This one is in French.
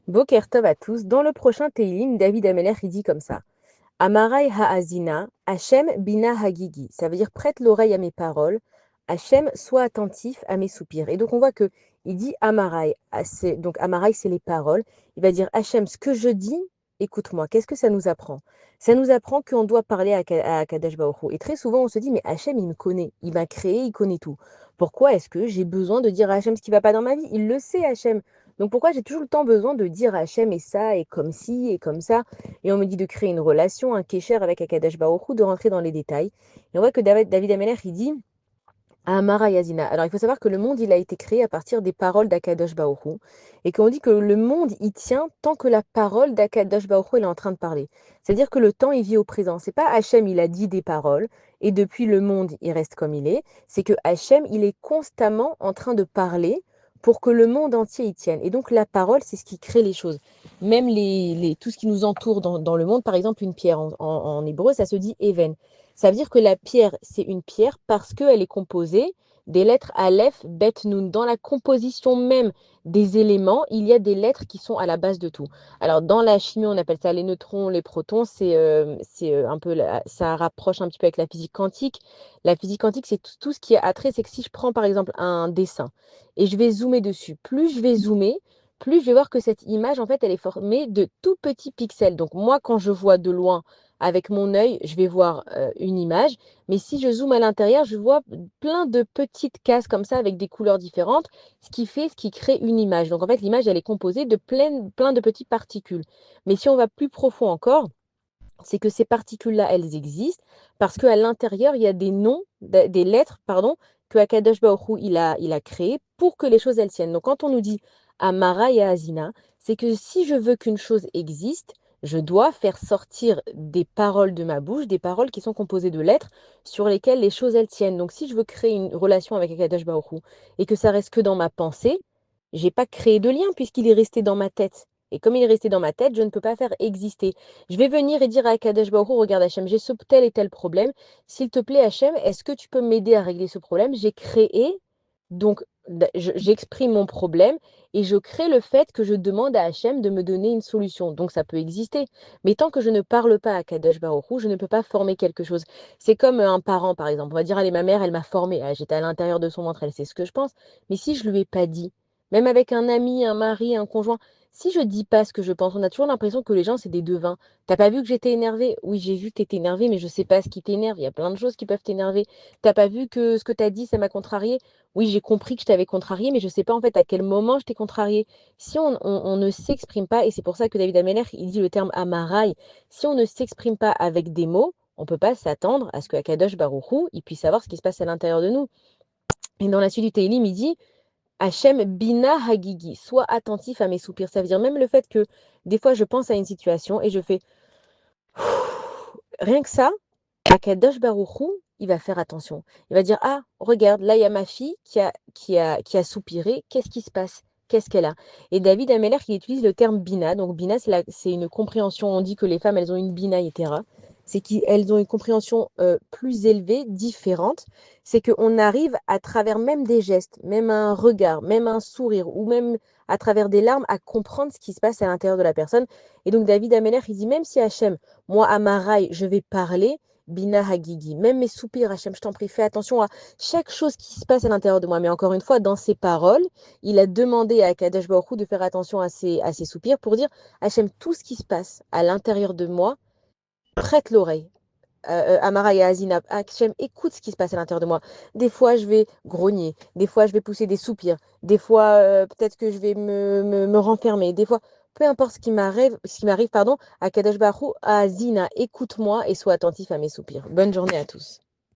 Boker Tov à tous. Dans le prochain Teilim, David Ameler, il dit comme ça. Amarai ha'azina, Hachem bina hagigi. Ça veut dire prête l'oreille à mes paroles. Hachem, sois attentif à mes soupirs. Et donc on voit que il dit Amarai. Donc Amarai, c'est les paroles. Il va dire Hachem, ce que je dis, écoute-moi. Qu'est-ce que ça nous apprend? Ça nous apprend qu'on doit parler à Kadesh Baruch Hu. Et très souvent, on se dit, mais Hachem, il me connaît. Il m'a créé, il connaît tout. Pourquoi est-ce que j'ai besoin de dire à Hachem ce qui ne va pas dans ma vie? Il le sait, Hachem. Donc pourquoi j'ai toujours le temps besoin de dire à Hachem et ça, et comme ci, et comme ça? Et on me dit de créer une relation, un kécher avec Akadosh Baruch Hu, de rentrer dans les détails. Et on voit que David Ameller, il dit Amara Yazina. Alors il faut savoir que le monde, il a été créé à partir des paroles d'Akadosh Baruch Hu, et qu'on dit que le monde, il tient tant que la parole d'Akadosh Baruch Hu, il est en train de parler. C'est-à-dire que le temps, il vit au présent. C'est pas Hachem, il a dit des paroles, et depuis le monde, il reste comme il est. C'est que Hachem, il est constamment en train de parler pour que le monde entier y tienne. Et donc la parole, c'est ce qui crée les choses. Même tout ce qui nous entoure dans le monde, par exemple une pierre, en hébreu, ça se dit even. Ça veut dire que la pierre, c'est une pierre parce qu'elle est composée des lettres Aleph, Bet, Nun. Dans la composition même des éléments, il y a des lettres qui sont à la base de tout. Alors, dans la chimie, on appelle ça les neutrons, les protons. C'est un peu, ça rapproche un petit peu avec la physique quantique. La physique quantique, c'est tout ce qui est attrait. C'est que si je prends, par exemple, un dessin et je vais zoomer dessus, plus je vais zoomer, plus je vais voir que cette image, en fait, elle est formée de tout petits pixels. Donc, moi, quand je vois de loin, avec mon œil, je vais voir une image, mais si je zoome à l'intérieur, je vois plein de petites cases comme ça avec des couleurs différentes, ce qui crée une image. Donc en fait, l'image, elle est composée de plein de petites particules. Mais si on va plus profond encore, c'est que ces particules-là, elles existent parce qu'à l'intérieur, il y a des noms, des lettres, pardon, que Akadosh Baruch Hu, il a créé pour que les choses, elles tiennent. Donc quand on nous dit Amara et Azina, c'est que si je veux qu'une chose existe, je dois faire sortir des paroles de ma bouche, des paroles qui sont composées de lettres sur lesquelles les choses, elles tiennent. Donc si je veux créer une relation avec Akadosh Baruch Hu et que ça reste que dans ma pensée, j'ai pas créé de lien puisqu'il est resté dans ma tête. Et comme il est resté dans ma tête, je ne peux pas faire exister. Je vais venir et dire à Kadesh Baruch Hu, regarde Hachem, j'ai ce tel et tel problème. S'il te plaît, Hachem, est-ce que tu peux m'aider à régler ce problème? J'ai créé, donc j'exprime mon problème et je crée le fait que je demande à Hachem de me donner une solution. Donc ça peut exister. Mais tant que je ne parle pas à Kadesh Baruch Hu, je ne peux pas former quelque chose. C'est comme un parent, par exemple. On va dire, allez, ma mère, elle m'a formé. Ah, j'étais à l'intérieur de son ventre, elle sait ce que je pense. Mais si je lui ai pas dit, même avec un ami, un mari, un conjoint, si je dis pas ce que je pense, on a toujours l'impression que les gens, c'est des devins. T'as pas vu que j'étais énervée? Oui, j'ai vu que t'étais énervée, mais je sais pas ce qui t'énerve. Il y a plein de choses qui peuvent t'énerver. T'as pas vu que ce que t'as dit, ça m'a contrarié? Oui, j'ai compris que je t'avais contrarié, mais je sais pas en fait à quel moment je t'ai contrarié. Si on ne s'exprime pas, et c'est pour ça que David Ameller, il dit le terme amaraï, si on ne s'exprime pas avec des mots, on peut pas s'attendre à ce que Akadosh Baruch Hu, il puisse savoir ce qui se passe à l'intérieur de nous. Et dans la suite du Tehillim, il dit Hachem bina hagigi, sois attentif à mes soupirs. Ça veut dire même le fait que des fois je pense à une situation et je fais rien que ça, Akadosh Baruch Hu, il va faire attention. Il va dire ah, regarde, là il y a ma fille qui a soupiré, qu'est-ce qui se passe? Qu'est-ce qu'elle a? Et David Ameller, il utilise le terme bina. Donc bina, c'est une compréhension. On dit que les femmes, elles ont une bina yetera. C'est qu'elles ont une compréhension plus élevée, différente. C'est qu'on arrive à travers même des gestes, même un regard, même un sourire, ou même à travers des larmes, à comprendre ce qui se passe à l'intérieur de la personne. Et donc David Ameller, il dit même si Hachem, moi, à Maraï, je vais parler, Bina Hagigi. Même mes soupirs, Hachem, je t'en prie, fais attention à chaque chose qui se passe à l'intérieur de moi. Mais encore une fois, dans ses paroles, il a demandé à Kadesh Baruch Hu de faire attention à ses soupirs pour dire Hachem, tout ce qui se passe à l'intérieur de moi, prête l'oreille. Amara et Azina, Hachem, écoute ce qui se passe à l'intérieur de moi. Des fois, je vais grogner. Des fois, je vais pousser des soupirs. Des fois, peut-être que je vais me renfermer. Des fois, peu importe ce qui m'arrive, pardon, à Kadesh Baruch Hu, à Azina, écoute-moi et sois attentif à mes soupirs. Bonne journée à tous.